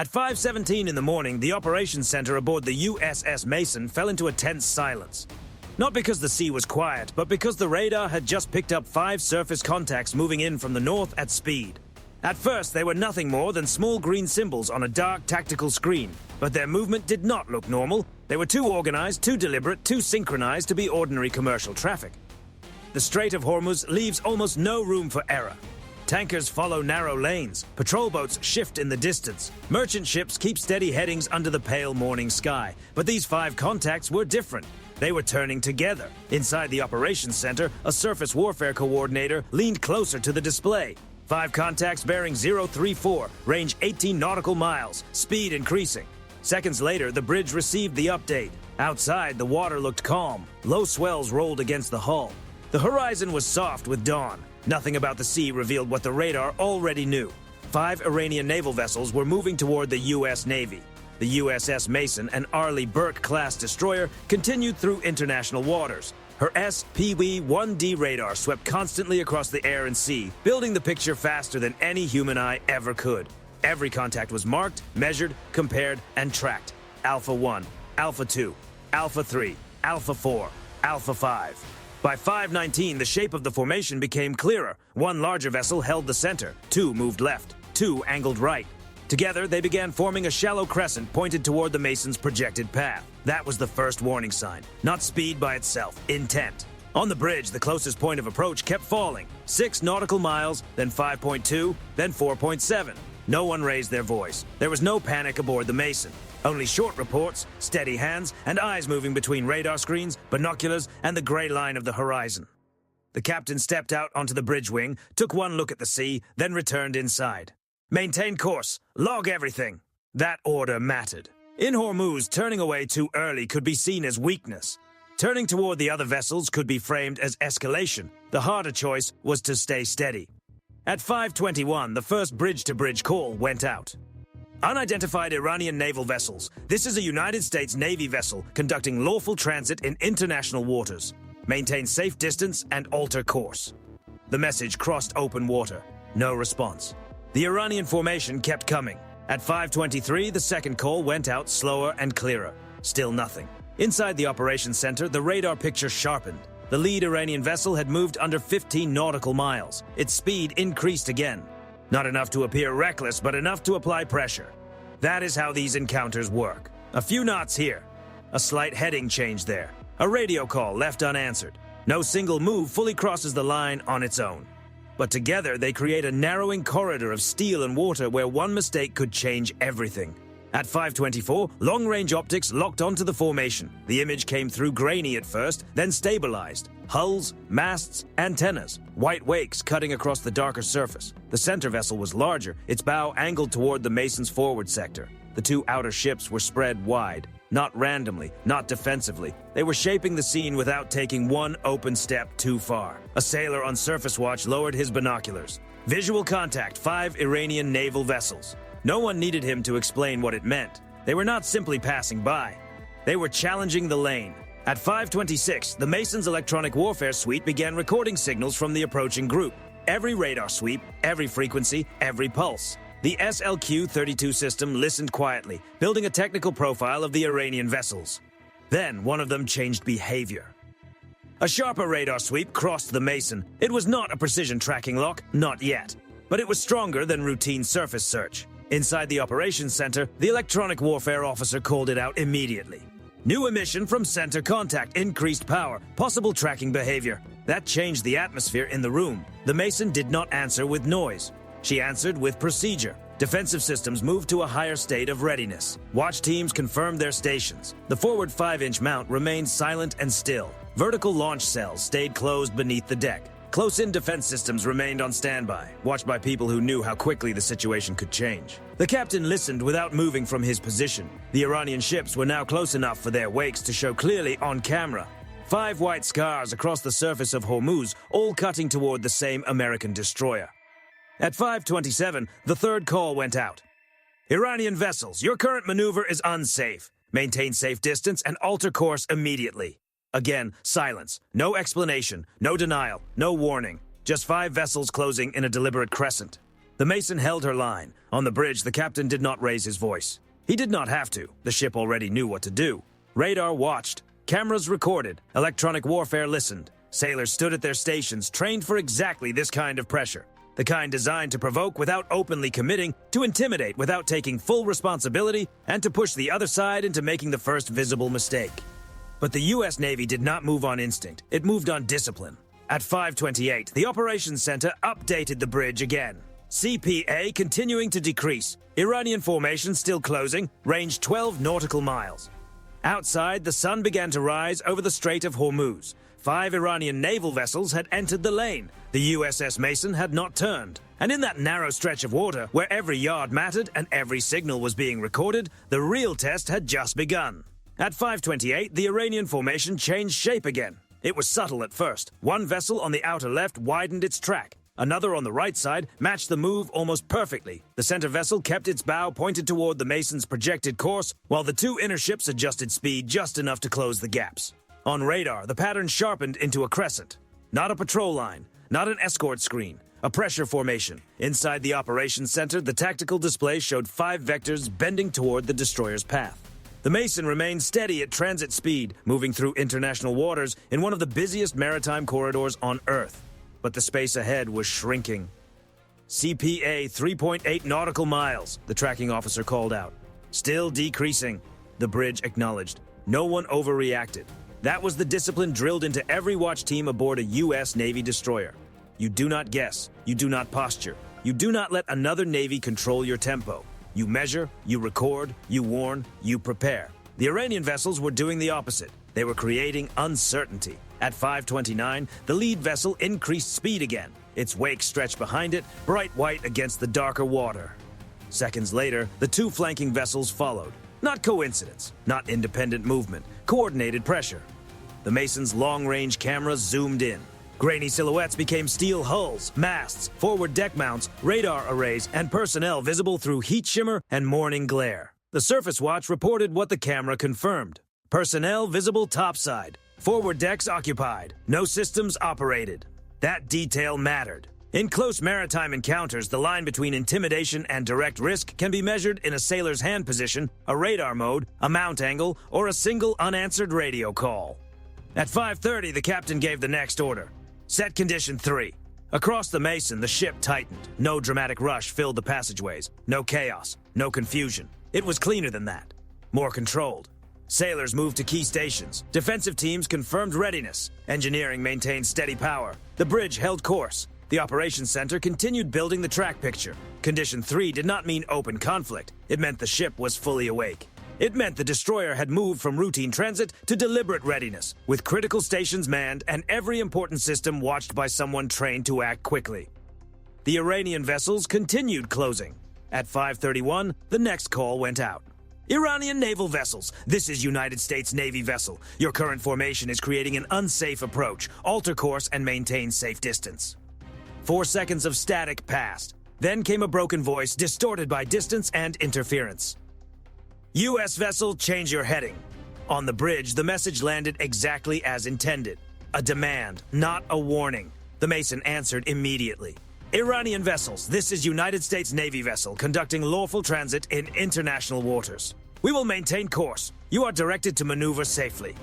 At 5:17 in the morning, the operations center aboard the USS Mason fell into a tense silence. Not because the sea was quiet, but because the radar had just picked up 5 surface contacts moving in from the north at speed. At first, they were nothing more than small green symbols on a dark tactical screen, but their movement did not look normal. They were too organized, too deliberate, too synchronized to be ordinary commercial traffic. The Strait of Hormuz leaves almost no room for error. Tankers follow narrow lanes, patrol boats shift in the distance, merchant ships keep steady headings under the pale morning sky. But these 5 contacts were different. They were turning together. Inside the operations center, a surface warfare coordinator leaned closer to the display. 5 contacts bearing 034, range 18 nautical miles, speed increasing. Seconds later, the bridge received the update. Outside, the water looked calm. Low swells rolled against the hull. The horizon was soft with dawn. Nothing about the sea revealed what the radar already knew. 5 Iranian naval vessels were moving toward the U.S. Navy. The USS Mason, an Arleigh Burke-class destroyer, continued through international waters. Her SPB-1D radar swept constantly across the air and sea, building the picture faster than any human eye ever could. Every contact was marked, measured, compared, and tracked. Alpha 1, Alpha 2, Alpha 3, Alpha 4, Alpha 5. By 5:19, the shape of the formation became clearer. 1 larger vessel held the center, 2 moved left, 2 angled right. Together, they began forming a shallow crescent pointed toward the Mason's projected path. That was the first warning sign. Not speed by itself, intent. On the bridge, the closest point of approach kept falling. 6 nautical miles, then 5.2, then 4.7. No one raised their voice. There was no panic aboard the Mason. Only short reports, steady hands, and eyes moving between radar screens, binoculars, and the gray line of the horizon. The captain stepped out onto the bridge wing, took one look at the sea, then returned inside. Maintain course. Log everything. That order mattered. In Hormuz, turning away too early could be seen as weakness. Turning toward the other vessels could be framed as escalation. The harder choice was to stay steady. At 5:21, the first bridge-to-bridge call went out. Unidentified Iranian naval vessels. This is a United States Navy vessel conducting lawful transit in international waters. Maintain safe distance and alter course. The message crossed open water. No response. The Iranian formation kept coming. At 5:23, the second call went out slower and clearer. Still nothing. Inside the operations center, the radar picture sharpened. The lead Iranian vessel had moved under 15 nautical miles. Its speed increased again. Not enough to appear reckless, but enough to apply pressure. That is how these encounters work. A few knots here. A slight heading change there. A radio call left unanswered. No single move fully crosses the line on its own. But together they create a narrowing corridor of steel and water where one mistake could change everything. At 5:24, long-range optics locked onto the formation. The image came through grainy at first, then stabilized. Hulls, masts, antennas, white wakes cutting across the darker surface. The center vessel was larger, its bow angled toward the Mason's forward sector. The 2 outer ships were spread wide, not randomly, not defensively. They were shaping the scene without taking one open step too far. A sailor on surface watch lowered his binoculars. Visual contact, 5 Iranian naval vessels. No one needed him to explain what it meant. They were not simply passing by. They were challenging the lane. At 5:26, the Mason's electronic warfare suite began recording signals from the approaching group. Every radar sweep, every frequency, every pulse. The SLQ-32 system listened quietly, building a technical profile of the Iranian vessels. Then one of them changed behavior. A sharper radar sweep crossed the Mason. It was not a precision tracking lock, not yet. But it was stronger than routine surface search. Inside the operations center, the electronic warfare officer called it out immediately. New emission from center contact, increased power, possible tracking behavior. That changed the atmosphere in the room. The Mason did not answer with noise. She answered with procedure. Defensive systems moved to a higher state of readiness. Watch teams confirmed their stations. The forward 5-inch mount remained silent and still. Vertical launch cells stayed closed beneath the deck. Close-in defense systems remained on standby, watched by people who knew how quickly the situation could change. The captain listened without moving from his position. The Iranian ships were now close enough for their wakes to show clearly on camera. 5 white scars across the surface of Hormuz, all cutting toward the same American destroyer. At 5:27, the third call went out. Iranian vessels, your current maneuver is unsafe. Maintain safe distance and alter course immediately. Again, silence. No explanation, no denial, no warning. Just 5 vessels closing in a deliberate crescent. The Mason held her line. On the bridge, the captain did not raise his voice. He did not have to. The ship already knew what to do. Radar watched. Cameras recorded. Electronic warfare listened. Sailors stood at their stations, trained for exactly this kind of pressure. The kind designed to provoke without openly committing, to intimidate without taking full responsibility, and to push the other side into making the first visible mistake. But the U.S. Navy did not move on instinct. It moved on discipline. At 5:28, the Operations Center updated the bridge again. CPA continuing to decrease. Iranian formation still closing, range 12 nautical miles. Outside, the sun began to rise over the Strait of Hormuz. 5 Iranian naval vessels had entered the lane. The USS Mason had not turned. And in that narrow stretch of water, where every yard mattered and every signal was being recorded, the real test had just begun. At 5:28, the Iranian formation changed shape again. It was subtle at first. One vessel on the outer left widened its track. Another on the right side matched the move almost perfectly. The center vessel kept its bow pointed toward the Mason's projected course, while the 2 inner ships adjusted speed just enough to close the gaps. On radar, the pattern sharpened into a crescent. Not a patrol line, not an escort screen, a pressure formation. Inside the operations center, the tactical display showed 5 vectors bending toward the destroyer's path. The Mason remained steady at transit speed, moving through international waters in one of the busiest maritime corridors on Earth. But the space ahead was shrinking. CPA 3.8 nautical miles, the tracking officer called out. Still decreasing, the bridge acknowledged. No one overreacted. That was the discipline drilled into every watch team aboard a U.S. Navy destroyer. You do not guess. You do not posture. You do not let another Navy control your tempo. You measure, you record, you warn, you prepare. The Iranian vessels were doing the opposite. They were creating uncertainty. At 5:29, the lead vessel increased speed again. Its wake stretched behind it, bright white against the darker water. Seconds later, the 2 flanking vessels followed. Not coincidence, not independent movement, coordinated pressure. The Mason's long-range cameras zoomed in. Grainy silhouettes became steel hulls, masts, forward deck mounts, radar arrays, and personnel visible through heat shimmer and morning glare. The Surface Watch reported what the camera confirmed. Personnel visible topside. Forward decks occupied. No systems operated. That detail mattered. In close maritime encounters, the line between intimidation and direct risk can be measured in a sailor's hand position, a radar mode, a mount angle, or a single unanswered radio call. At 5:30, the captain gave the next order. Set condition 3. Across the Mason, the ship tightened. No dramatic rush filled the passageways. No chaos. No confusion. It was cleaner than that. More controlled. Sailors moved to key stations. Defensive teams confirmed readiness. Engineering maintained steady power. The bridge held course. The operations center continued building the track picture. Condition 3 did not mean open conflict. It meant the ship was fully awake. It meant the destroyer had moved from routine transit to deliberate readiness, with critical stations manned and every important system watched by someone trained to act quickly. The Iranian vessels continued closing. At 5:31, the next call went out. Iranian naval vessels, this is United States Navy vessel. Your current formation is creating an unsafe approach. Alter course and maintain safe distance. 4 seconds of static passed. Then came a broken voice, distorted by distance and interference. U.S. vessel, change your heading. On the bridge, the message landed exactly as intended. A demand, not a warning. The Mason answered immediately. Iranian vessels, this is United States Navy vessel conducting lawful transit in international waters. We will maintain course. You are directed to maneuver safely.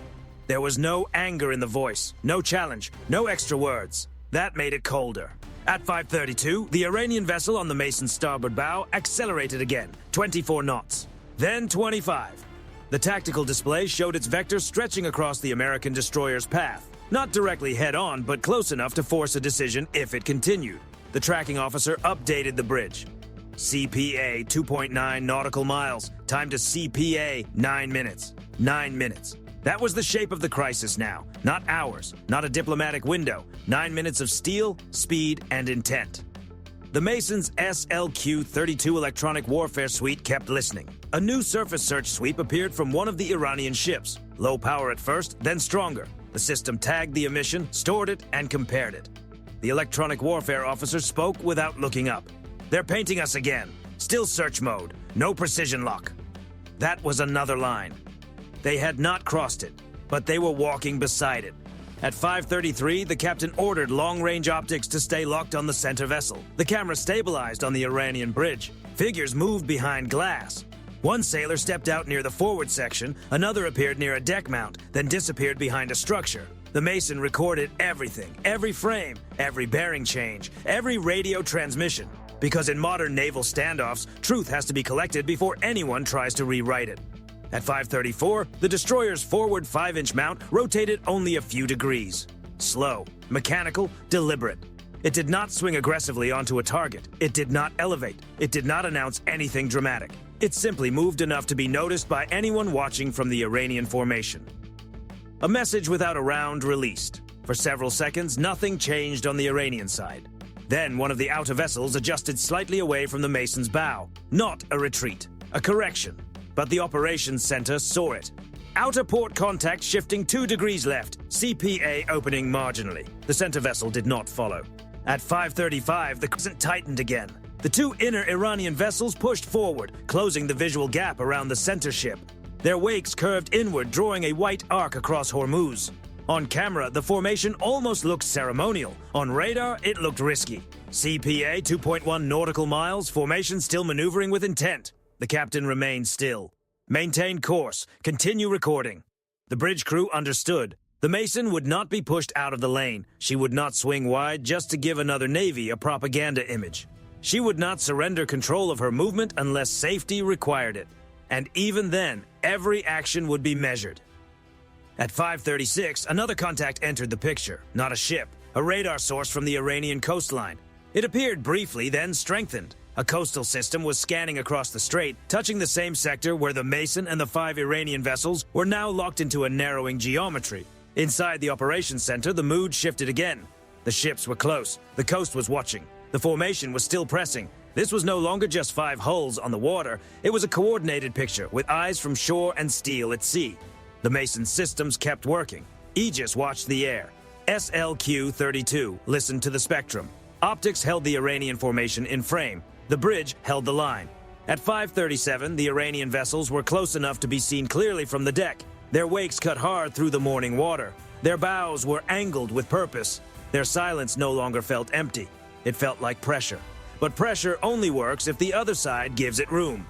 There was no anger in the voice, no challenge, no extra words. That made it colder. At 5:32, the Iranian vessel on the Mason's starboard bow accelerated again, 24 knots. Then 25. The tactical display showed its vector stretching across the American destroyer's path. Not directly head-on, but close enough to force a decision if it continued. The tracking officer updated the bridge. CPA 2.9 nautical miles. Time to CPA 9 minutes. 9 minutes. That was the shape of the crisis now. Not hours, not a diplomatic window. 9 minutes of steel, speed, and intent. The Mason's SLQ-32 electronic warfare suite kept listening. A new surface search sweep appeared from one of the Iranian ships. Low power at first, then stronger. The system tagged the emission, stored it, and compared it. The electronic warfare officer spoke without looking up. They're painting us again. Still search mode. No precision lock. That was another line. They had not crossed it, but they were walking beside it. At 5:33, the captain ordered long-range optics to stay locked on the center vessel. The camera stabilized on the Iranian bridge. Figures moved behind glass. One sailor stepped out near the forward section, another appeared near a deck mount, then disappeared behind a structure. The Mason recorded everything, every frame, every bearing change, every radio transmission. Because in modern naval standoffs, truth has to be collected before anyone tries to rewrite it. At 5:34, the destroyer's forward 5-inch mount rotated only a few degrees. Slow, mechanical, deliberate. It did not swing aggressively onto a target. It did not elevate. It did not announce anything dramatic. It simply moved enough to be noticed by anyone watching from the Iranian formation. A message without a round released. For several seconds, nothing changed on the Iranian side. Then one of the outer vessels adjusted slightly away from the Mason's bow. Not a retreat, a correction. But the operations center saw it. Outer port contact shifting 2 degrees left, CPA opening marginally. The center vessel did not follow. At 5:35, the crescent tightened again. The 2 inner Iranian vessels pushed forward, closing the visual gap around the center ship. Their wakes curved inward, drawing a white arc across Hormuz. On camera, the formation almost looked ceremonial. On radar, it looked risky. CPA 2.1 nautical miles, formation still maneuvering with intent. The captain remained still. Maintain course. Continue recording. The bridge crew understood. The Mason would not be pushed out of the lane. She would not swing wide just to give another navy a propaganda image. She would not surrender control of her movement unless safety required it. And even then, every action would be measured. At 5:36, another contact entered the picture. Not a ship, a radar source from the Iranian coastline. It appeared briefly, then strengthened. A coastal system was scanning across the strait, touching the same sector where the Mason and the 5 Iranian vessels were now locked into a narrowing geometry. Inside the operations center, the mood shifted again. The ships were close. The coast was watching. The formation was still pressing. This was no longer just 5 hulls on the water. It was a coordinated picture with eyes from shore and steel at sea. The Mason systems kept working. Aegis watched the air. SLQ-32 listened to the spectrum. Optics held the Iranian formation in frame. The bridge held the line. At 5:37, the Iranian vessels were close enough to be seen clearly from the deck. Their wakes cut hard through the morning water. Their bows were angled with purpose. Their silence no longer felt empty. It felt like pressure. But pressure only works if the other side gives it room.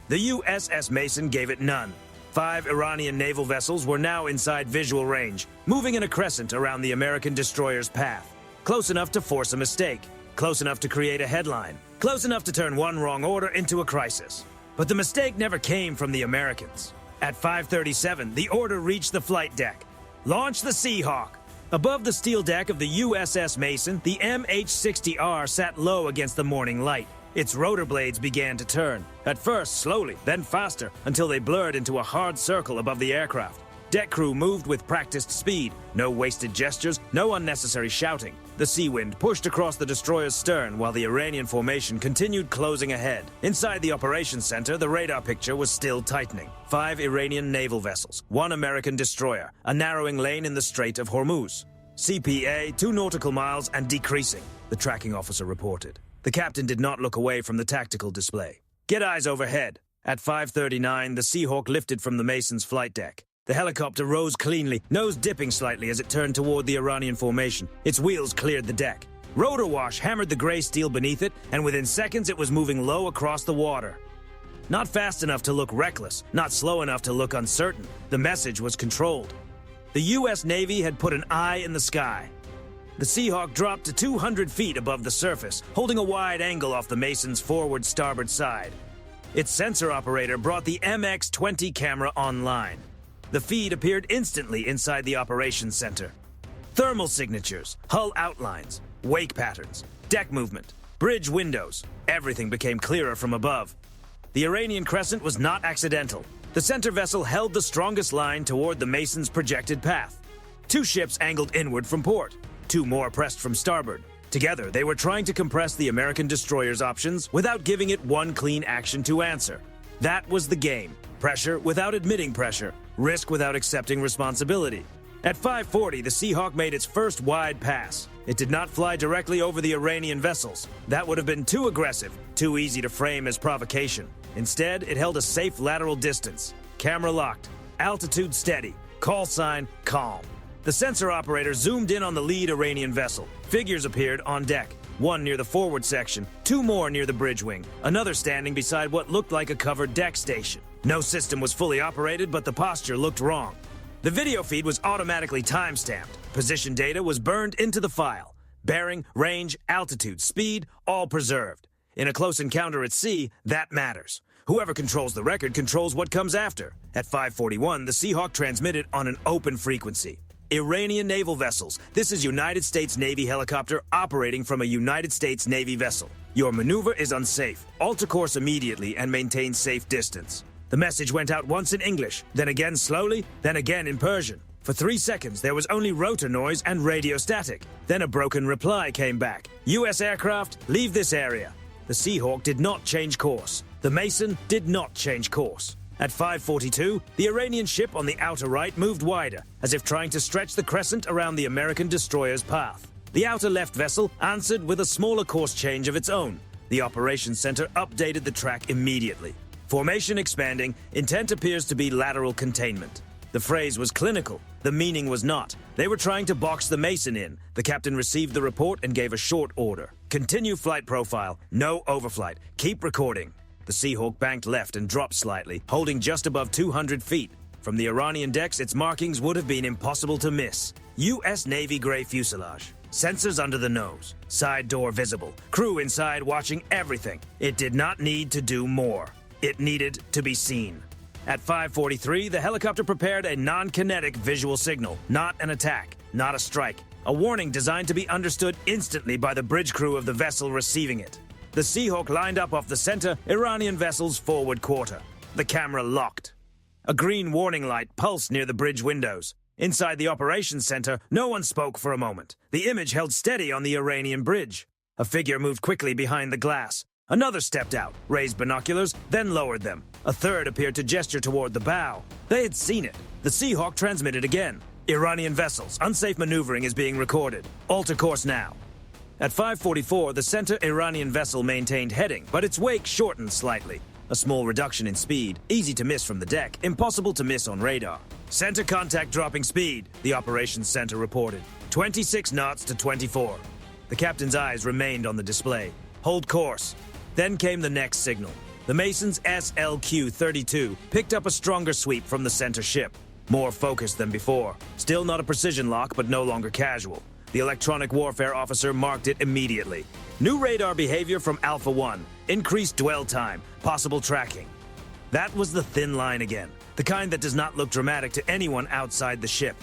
The USS Mason gave it none. 5 Iranian naval vessels were now inside visual range, moving in a crescent around the American destroyer's path. Close enough to force a mistake. Close enough to create a headline. Close enough to turn one wrong order into a crisis. But the mistake never came from the Americans. At 5:37, the order reached the flight deck. Launch the Seahawk. Above the steel deck of the USS Mason, the MH-60R sat low against the morning light. Its rotor blades began to turn, at first slowly, then faster, until they blurred into a hard circle above the aircraft. Deck crew moved with practiced speed. No wasted gestures, no unnecessary shouting. The sea wind pushed across the destroyer's stern while the Iranian formation continued closing ahead. Inside the operations center, the radar picture was still tightening. 5 Iranian naval vessels, 1 American destroyer, a narrowing lane in the Strait of Hormuz. CPA 2 nautical miles and decreasing, the tracking officer reported. The captain did not look away from the tactical display. Get eyes overhead. At 5:39, the Seahawk lifted from the Mason's flight deck. The helicopter rose cleanly, nose dipping slightly as it turned toward the Iranian formation. Its wheels cleared the deck. Rotor wash hammered the gray steel beneath it, and within seconds it was moving low across the water. Not fast enough to look reckless, not slow enough to look uncertain. The message was controlled. The U.S. Navy had put an eye in the sky. The Seahawk dropped to 200 feet above the surface, holding a wide angle off the Mason's forward starboard side. Its sensor operator brought the MX-20 camera online. The feed appeared instantly inside the operations center. Thermal signatures, hull outlines, wake patterns, deck movement, bridge windows. Everything became clearer from above. The Iranian crescent was not accidental. The center vessel held the strongest line toward the Mason's projected path. 2 ships angled inward from port. 2 more pressed from starboard. Together, they were trying to compress the American destroyer's options without giving it one clean action to answer. That was the game. Pressure without admitting pressure. Risk without accepting responsibility. At 5:40, the Seahawk made its first wide pass. It did not fly directly over the Iranian vessels. That would have been too aggressive, too easy to frame as provocation. Instead, it held a safe lateral distance. Camera locked. Altitude steady. Call sign calm. The sensor operator zoomed in on the lead Iranian vessel. Figures appeared on deck. One near the forward section, two more near the bridge wing, another standing beside what looked like a covered deck station. No system was fully operated, but the posture looked wrong. The video feed was automatically time-stamped. Position data was burned into the file. Bearing, range, altitude, speed, all preserved. In a close encounter at sea, that matters. Whoever controls the record controls what comes after. At 5:41, the Seahawk transmitted on an open frequency. Iranian naval vessels. This is United States Navy helicopter operating from a United States Navy vessel. Your maneuver is unsafe. Alter course immediately and maintain safe distance. The message went out once in English, then again slowly, then again in Persian. For 3 seconds, there was only rotor noise and radio static. Then a broken reply came back. U.S. aircraft, leave this area. The Seahawk did not change course. The Mason did not change course. At 5:42, the Iranian ship on the outer right moved wider, as if trying to stretch the crescent around the American destroyer's path. The outer left vessel answered with a smaller course change of its own. The operations center updated the track immediately. Formation expanding, intent appears to be lateral containment. The phrase was clinical, the meaning was not. They were trying to box the Mason in. The captain received the report and gave a short order. Continue flight profile, no overflight, keep recording. The Seahawk banked left and dropped slightly, holding just above 200 feet. From the Iranian decks, its markings would have been impossible to miss. U.S. Navy gray fuselage. Sensors under the nose. Side door visible. Crew inside watching everything. It did not need to do more. It needed to be seen. At 5:43, the helicopter prepared a non-kinetic visual signal. Not an attack, not a strike. A warning designed to be understood instantly by the bridge crew of the vessel receiving it. The Seahawk lined up off the center Iranian vessel's forward quarter. The camera locked. A green warning light pulsed near the bridge windows. Inside the operations center, no one spoke for a moment. The image held steady on the Iranian bridge. A figure moved quickly behind the glass. Another stepped out, raised binoculars, then lowered them. A third appeared to gesture toward the bow. They had seen it. The Seahawk transmitted again. Iranian vessels, unsafe maneuvering is being recorded. Alter course now. At 5:44, the center Iranian vessel maintained heading, but its wake shortened slightly. A small reduction in speed, easy to miss from the deck, impossible to miss on radar. Center contact dropping speed, the operations center reported. 26 knots to 24. The captain's eyes remained on the display. Hold course. Then came the next signal. The Mason's SLQ-32 picked up a stronger sweep from the center ship. More focused than before. Still not a precision lock, but no longer casual. The electronic warfare officer marked it immediately. New radar behavior from Alpha 1. Increased dwell time. Possible tracking. That was the thin line again. The kind that does not look dramatic to anyone outside the ship.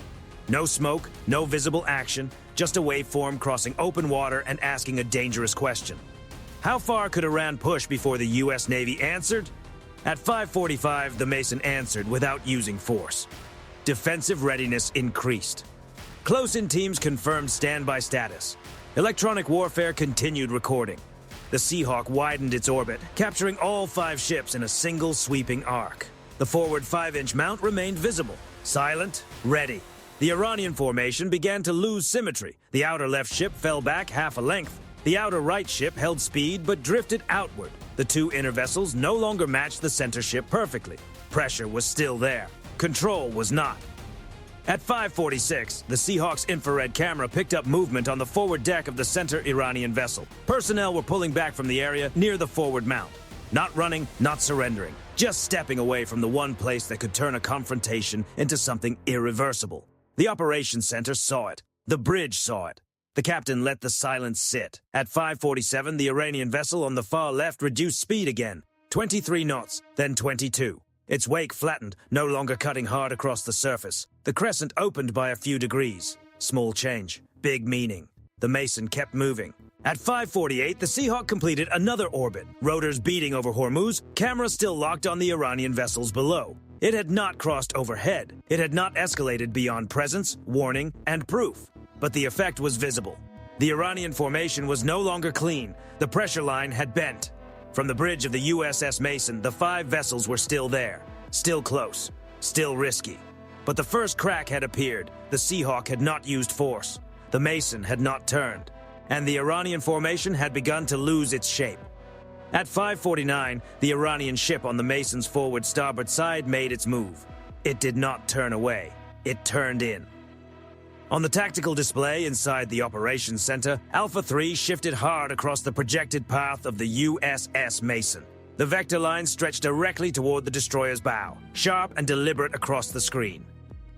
No smoke, no visible action, just a waveform crossing open water and asking a dangerous question. How far could Iran push before the U.S. Navy answered? At 5:45, the Mason answered without using force. Defensive readiness increased. Close-in teams confirmed standby status. Electronic warfare continued recording. The Seahawk widened its orbit, capturing all 5 ships in a single sweeping arc. The forward 5-inch mount remained visible, silent, ready. The Iranian formation began to lose symmetry. The outer left ship fell back half a length. The outer right ship held speed but drifted outward. The 2 inner vessels no longer matched the center ship perfectly. Pressure was still there. Control was not. At 5:46, the Seahawk's infrared camera picked up movement on the forward deck of the center Iranian vessel. Personnel were pulling back from the area near the forward mount. Not running, not surrendering. Just stepping away from the one place that could turn a confrontation into something irreversible. The operations center saw it. The bridge saw it. The captain let the silence sit. At 5:47, the Iranian vessel on the far left reduced speed again. 23 knots, then 22. Its wake flattened, no longer cutting hard across the surface. The crescent opened by a few degrees. Small change, big meaning. The Mason kept moving. At 5:48, the Seahawk completed another orbit. Rotors beating over Hormuz, camera still locked on the Iranian vessels below. It had not crossed overhead. It had not escalated beyond presence, warning, and proof. But the effect was visible. The Iranian formation was no longer clean. The pressure line had bent. From the bridge of the USS Mason, the 5 vessels were still there. Still close. Still risky. But the first crack had appeared. The Seahawk had not used force. The Mason had not turned. And the Iranian formation had begun to lose its shape. At 5:49, the Iranian ship on the Mason's forward starboard side made its move. It did not turn away. It turned in. On the tactical display inside the operations center, Alpha 3 shifted hard across the projected path of the USS Mason. The vector line stretched directly toward the destroyer's bow, sharp and deliberate across the screen.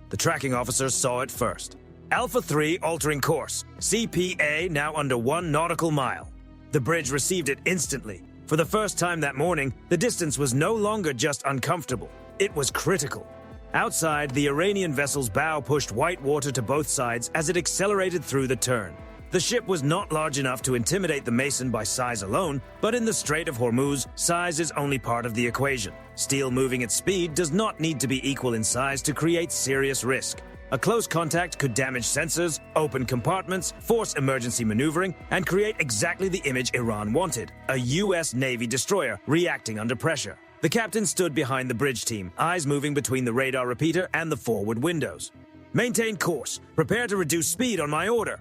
The tracking officer saw it first. Alpha 3 altering course, CPA now under 1 nautical mile. The bridge received it instantly. For the first time that morning, the distance was no longer just uncomfortable, it was critical. Outside, the Iranian vessel's bow pushed white water to both sides as it accelerated through the turn. The ship was not large enough to intimidate the Mason by size alone, but in the Strait of Hormuz, size is only part of the equation. Steel moving at speed does not need to be equal in size to create serious risk. A close contact could damage sensors, open compartments, force emergency maneuvering, and create exactly the image Iran wanted, a US Navy destroyer reacting under pressure. The captain stood behind the bridge team, eyes moving between the radar repeater and the forward windows. "Maintain course. Prepare to reduce speed on my order."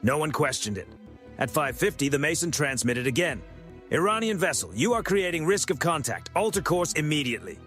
No one questioned it. At 5:50, the Mason transmitted again. "Iranian vessel, you are creating risk of contact. Alter course immediately."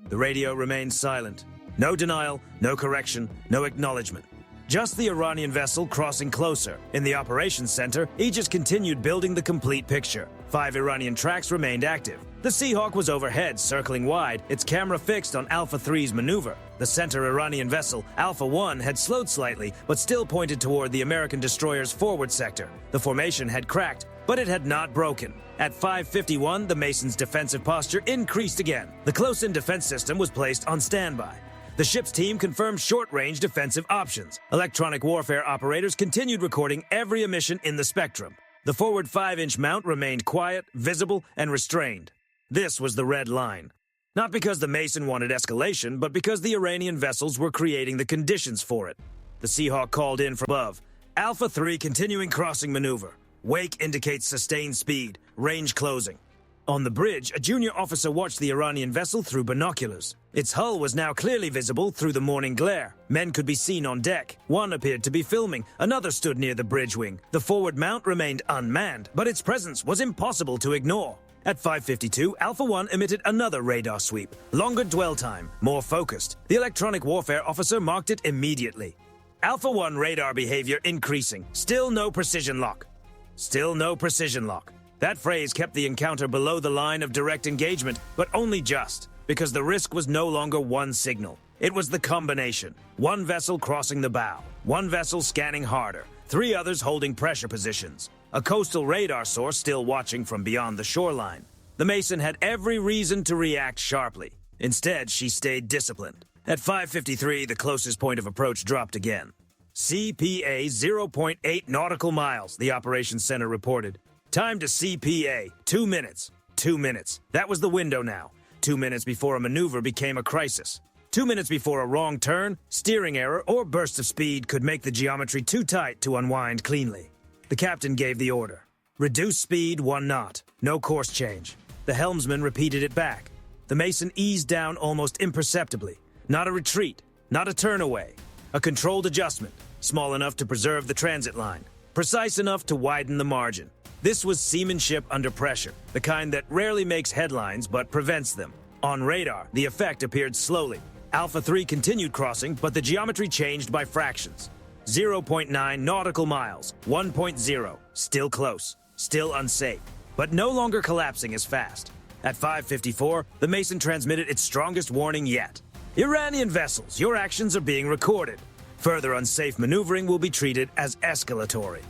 The radio remained silent. No denial, no correction, no acknowledgement. Just the Iranian vessel crossing closer. In the operations center, Aegis continued building the complete picture. 5 Iranian tracks remained active. The Seahawk was overhead, circling wide, its camera fixed on Alpha 3's maneuver. The center Iranian vessel, Alpha 1, had slowed slightly, but still pointed toward the American destroyer's forward sector. The formation had cracked, but it had not broken. At 5:51, the Mason's defensive posture increased again. The close-in defense system was placed on standby. The ship's team confirmed short-range defensive options. Electronic warfare operators continued recording every emission in the spectrum. The forward 5-inch mount remained quiet, visible, and restrained. This was the red line. Not because the Mason wanted escalation, but because the Iranian vessels were creating the conditions for it. The Seahawk called in from above. Alpha 3 continuing crossing maneuver. Wake indicates sustained speed. Range closing. On the bridge, a junior officer watched the Iranian vessel through binoculars. Its hull was now clearly visible through the morning glare. Men could be seen on deck. One appeared to be filming. Another stood near the bridge wing. The forward mount remained unmanned, but its presence was impossible to ignore. At 5:52, Alpha 1 emitted another radar sweep. Longer dwell time, more focused. The electronic warfare officer marked it immediately. Alpha 1 radar behavior increasing. Still no precision lock. Still no precision lock. That phrase kept the encounter below the line of direct engagement, but only just, because the risk was no longer one signal. It was the combination. One vessel crossing the bow, one vessel scanning harder, 3 others holding pressure positions. A coastal radar source still watching from beyond the shoreline. The Mason had every reason to react sharply. Instead, she stayed disciplined. At 5:53, the closest point of approach dropped again. CPA 0.8 nautical miles, the operations center reported. Time to CPA, 2 minutes. 2 minutes. That was the window now. 2 minutes before a maneuver became a crisis. 2 minutes before a wrong turn, steering error, or burst of speed could make the geometry too tight to unwind cleanly. The captain gave the order. Reduce speed 1 knot. No course change. The helmsman repeated it back. The Mason eased down almost imperceptibly. Not a retreat. Not a turn away. A controlled adjustment. Small enough to preserve the transit line. Precise enough to widen the margin. This was seamanship under pressure. The kind that rarely makes headlines but prevents them. On radar, the effect appeared slowly. Alpha 3 continued crossing, but the geometry changed by fractions. 0.9 nautical miles, 1.0, still close, still unsafe, but no longer collapsing as fast. At 5:54, the Mason transmitted its strongest warning yet. Iranian vessels, your actions are being recorded. Further unsafe maneuvering will be treated as escalatory.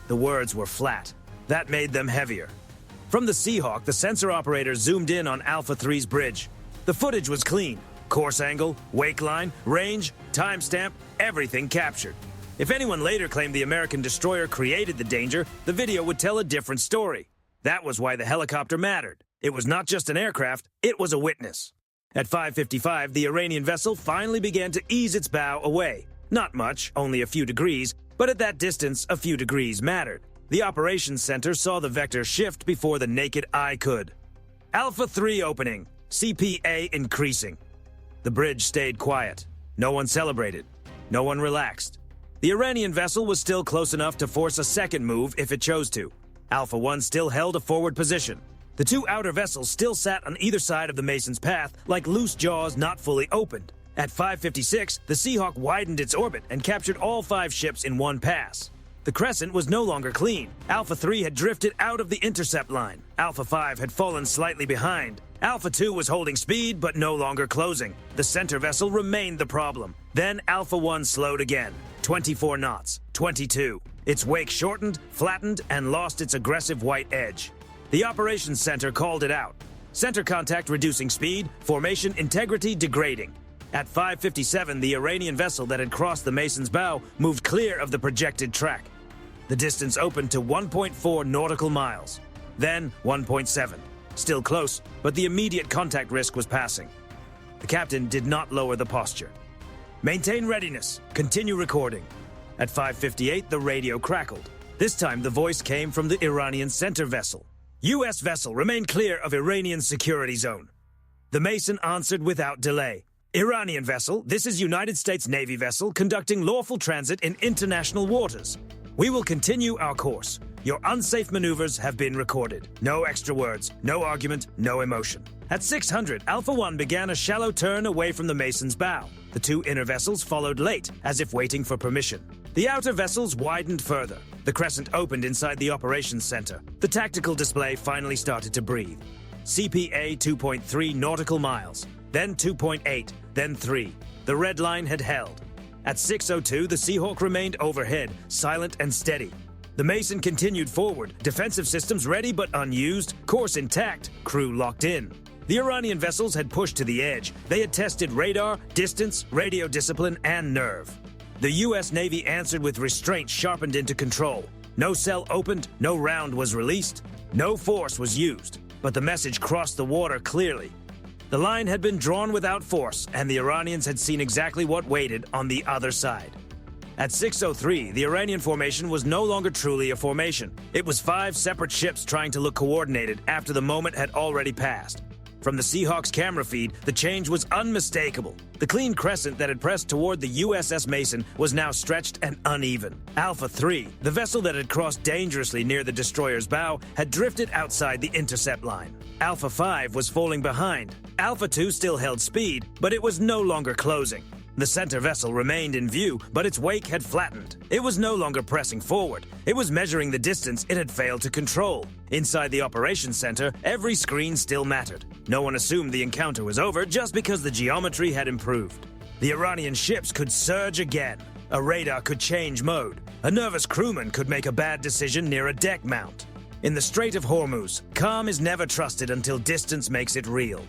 The words were flat. That made them heavier. From the Seahawk, the sensor operator zoomed in on Alpha 3's bridge. The footage was clean. Course angle, wake line, range, timestamp, everything captured. If anyone later claimed the American destroyer created the danger, the video would tell a different story. That was why the helicopter mattered. It was not just an aircraft, it was a witness. At 5:55, the Iranian vessel finally began to ease its bow away. Not much, only a few degrees, but at that distance, a few degrees mattered. The operations center saw the vector shift before the naked eye could. Alpha 3 opening, CPA increasing. The bridge stayed quiet. No one celebrated. No one relaxed. The Iranian vessel was still close enough to force a second move if it chose to. Alpha 1 still held a forward position. The 2 outer vessels still sat on either side of the Mason's path like loose jaws not fully opened. At 5:56, the Seahawk widened its orbit and captured all 5 ships in one pass. The crescent was no longer clean. Alpha 3 had drifted out of the intercept line. Alpha 5 had fallen slightly behind. Alpha 2 was holding speed, but no longer closing. The center vessel remained the problem. Then Alpha 1 slowed again. 24 knots. 22. Its wake shortened, flattened, and lost its aggressive white edge. The operations center called it out. Center contact reducing speed, formation integrity degrading. At 5:57, the Iranian vessel that had crossed the Mason's bow moved clear of the projected track. The distance opened to 1.4 nautical miles. Then 1.7. Still close, but the immediate contact risk was passing. The captain did not lower the posture. Maintain readiness. Continue recording. At 5:58, the radio crackled. This time, the voice came from the Iranian center vessel. U.S. vessel, remain clear of Iranian security zone. The Mason answered without delay. Iranian vessel, this is United States Navy vessel conducting lawful transit in international waters. We will continue our course. Your unsafe maneuvers have been recorded. No extra words, no argument, no emotion. At 600, Alpha 1 began a shallow turn away from the Mason's bow. The 2 inner vessels followed late, as if waiting for permission. The outer vessels widened further. The crescent opened inside the operations center. The tactical display finally started to breathe. CPA 2.3 nautical miles, then 2.8, then 3. The red line had held. At 6:02, the Seahawk remained overhead, silent and steady. The Mason continued forward, defensive systems ready but unused, course intact, crew locked in. The Iranian vessels had pushed to the edge. They had tested radar, distance, radio discipline, and nerve. The U.S. Navy answered with restraint sharpened into control. No cell opened, no round was released, no force was used. But the message crossed the water clearly. The line had been drawn without force, and the Iranians had seen exactly what waited on the other side. At 6:03, the Iranian formation was no longer truly a formation. It was 5 separate ships trying to look coordinated after the moment had already passed. From the Seahawk's camera feed, the change was unmistakable. The clean crescent that had pressed toward the USS Mason was now stretched and uneven. Alpha 3, the vessel that had crossed dangerously near the destroyer's bow, had drifted outside the intercept line. Alpha 5 was falling behind. Alpha 2 still held speed, but it was no longer closing. The center vessel remained in view, but its wake had flattened. It was no longer pressing forward. It was measuring the distance it had failed to control. Inside the operations center, every screen still mattered. No one assumed the encounter was over just because the geometry had improved. The Iranian ships could surge again. A radar could change mode. A nervous crewman could make a bad decision near a deck mount. In the Strait of Hormuz, calm is never trusted until distance makes it real.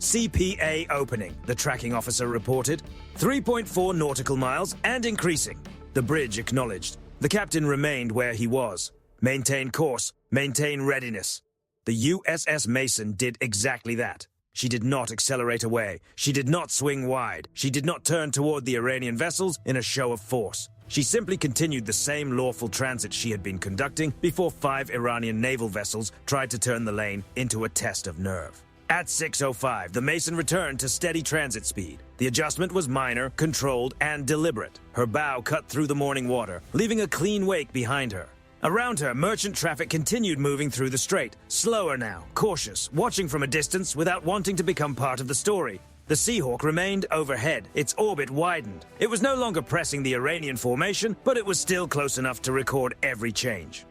CPA opening, the tracking officer reported. 3.4 nautical miles and increasing. The bridge acknowledged. The captain remained where he was. Maintain course, maintain readiness. The USS Mason did exactly that. She did not accelerate away. She did not swing wide. She did not turn toward the Iranian vessels in a show of force. She simply continued the same lawful transit she had been conducting before 5 Iranian naval vessels tried to turn the lane into a test of nerve. At 6:05, the Mason returned to steady transit speed. The adjustment was minor, controlled, and deliberate. Her bow cut through the morning water, leaving a clean wake behind her. Around her, merchant traffic continued moving through the strait, slower now, cautious, watching from a distance without wanting to become part of the story. The Seahawk remained overhead, its orbit widened. It was no longer pressing the Iranian formation, but it was still close enough to record every change.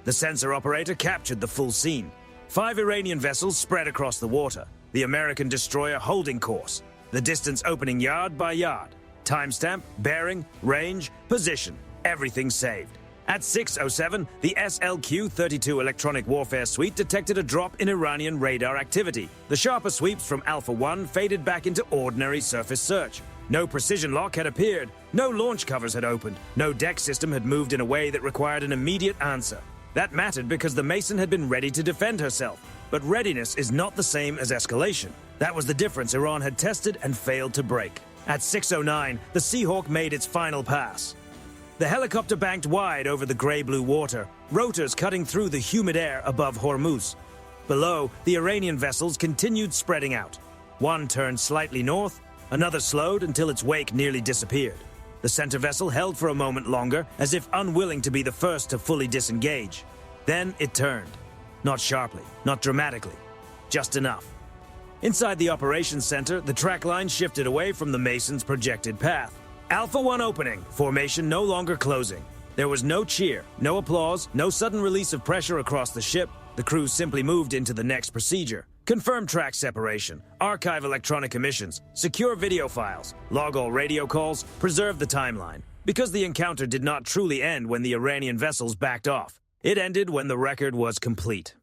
The sensor operator captured the full scene. 5 Iranian vessels spread across the water, the American destroyer holding course, the distance opening yard by yard. Timestamp, bearing, range, position, everything saved. At 6:07, the SLQ-32 electronic warfare suite detected a drop in Iranian radar activity. The sharper sweeps from Alpha 1 faded back into ordinary surface search. No precision lock had appeared, no launch covers had opened, no deck system had moved in a way that required an immediate answer. That mattered because the Mason had been ready to defend herself. But readiness is not the same as escalation. That was the difference Iran had tested and failed to break. At 6:09, the Seahawk made its final pass. The helicopter banked wide over the gray-blue water, rotors cutting through the humid air above Hormuz. Below, the Iranian vessels continued spreading out. One turned slightly north, another slowed until its wake nearly disappeared. The center vessel held for a moment longer, as if unwilling to be the first to fully disengage. Then it turned. Not sharply, not dramatically, just enough. Inside the operations center, the track line shifted away from the Mason's projected path. Alpha 1 opening, formation no longer closing. There was no cheer, no applause, no sudden release of pressure across the ship. The crew simply moved into the next procedure. Confirm track separation, archive electronic emissions, secure video files, log all radio calls, preserve the timeline. Because the encounter did not truly end when the Iranian vessels backed off. It ended when the record was complete.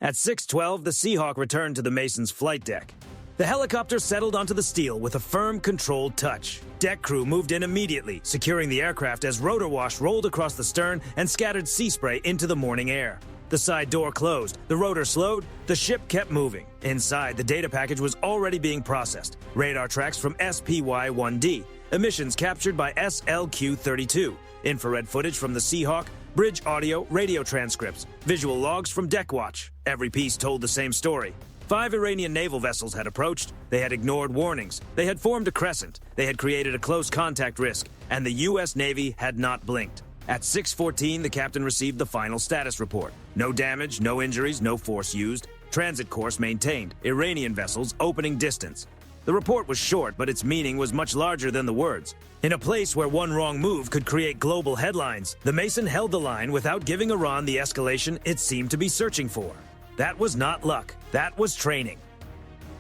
At 6:12, the Seahawk returned to the Mason's flight deck. The helicopter settled onto the steel with a firm, controlled touch. Deck crew moved in immediately, securing the aircraft as rotor wash rolled across the stern and scattered sea spray into the morning air. The side door closed, the rotor slowed, the ship kept moving. Inside, the data package was already being processed. Radar tracks from SPY-1D, emissions captured by SLQ-32, infrared footage from the Seahawk, bridge audio, radio transcripts, visual logs from deck watch. Every piece told the same story. 5 Iranian naval vessels had approached, they had ignored warnings, they had formed a crescent, they had created a close contact risk, and the U.S. Navy had not blinked. At 6:14, the captain received the final status report. No damage, no injuries, no force used. Transit course maintained. Iranian vessels opening distance. The report was short, but its meaning was much larger than the words. In a place where one wrong move could create global headlines, the Mason held the line without giving Iran the escalation it seemed to be searching for. That was not luck. That was training.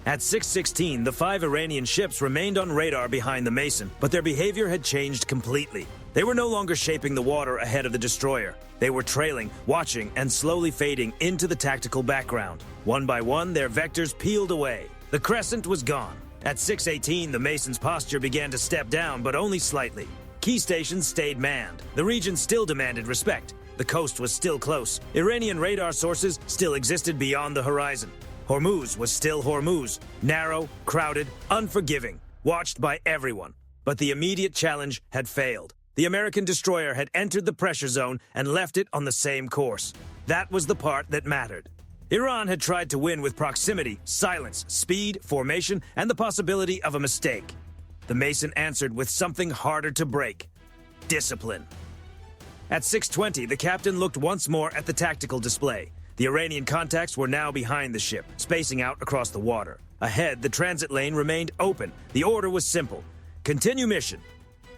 At 6:16, the 5 Iranian ships remained on radar behind the Mason, but their behavior had changed completely. They were no longer shaping the water ahead of the destroyer. They were trailing, watching, and slowly fading into the tactical background. One by one, their vectors peeled away. The crescent was gone. At 6:18, the Mason's posture began to step down, but only slightly. Key stations stayed manned. The region still demanded respect. The coast was still close. Iranian radar sources still existed beyond the horizon. Hormuz was still Hormuz, narrow, crowded, unforgiving, watched by everyone. But the immediate challenge had failed. The American destroyer had entered the pressure zone and left it on the same course. That was the part that mattered. Iran had tried to win with proximity, silence, speed, formation, and the possibility of a mistake. The Mason answered with something harder to break: discipline. At 6:20, the captain looked once more at the tactical display. The Iranian contacts were now behind the ship, spacing out across the water. Ahead, the transit lane remained open. The order was simple: continue mission.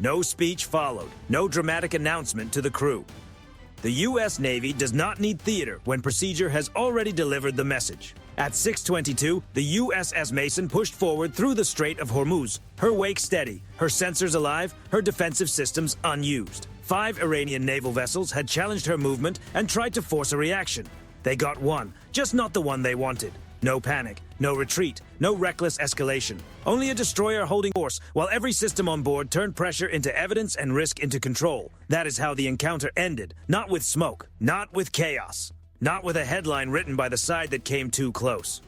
No speech followed, no dramatic announcement to the crew. The U.S. Navy does not need theater when procedure has already delivered the message. At 6:22, the USS Mason pushed forward through the Strait of Hormuz, her wake steady, her sensors alive, her defensive systems unused. 5 Iranian naval vessels had challenged her movement and tried to force a reaction. They got one, just not the one they wanted. No panic, no retreat, no reckless escalation. Only a destroyer holding course, while every system on board turned pressure into evidence and risk into control. That is how the encounter ended, not with smoke, not with chaos, not with a headline written by the side that came too close.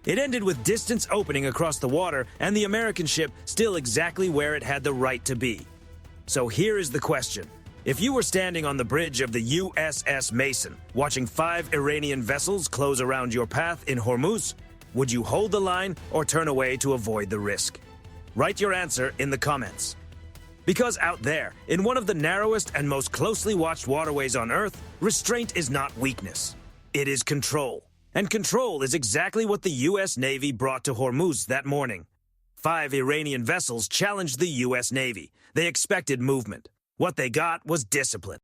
It ended with distance opening across the water and the American ship still exactly where it had the right to be. So here is the question. If you were standing on the bridge of the USS Mason, watching 5 Iranian vessels close around your path in Hormuz, would you hold the line or turn away to avoid the risk? Write your answer in the comments. Because out there, in one of the narrowest and most closely watched waterways on Earth, restraint is not weakness. It is control. And control is exactly what the U.S. Navy brought to Hormuz that morning. 5 Iranian vessels challenged the U.S. Navy. They expected movement. What they got was discipline.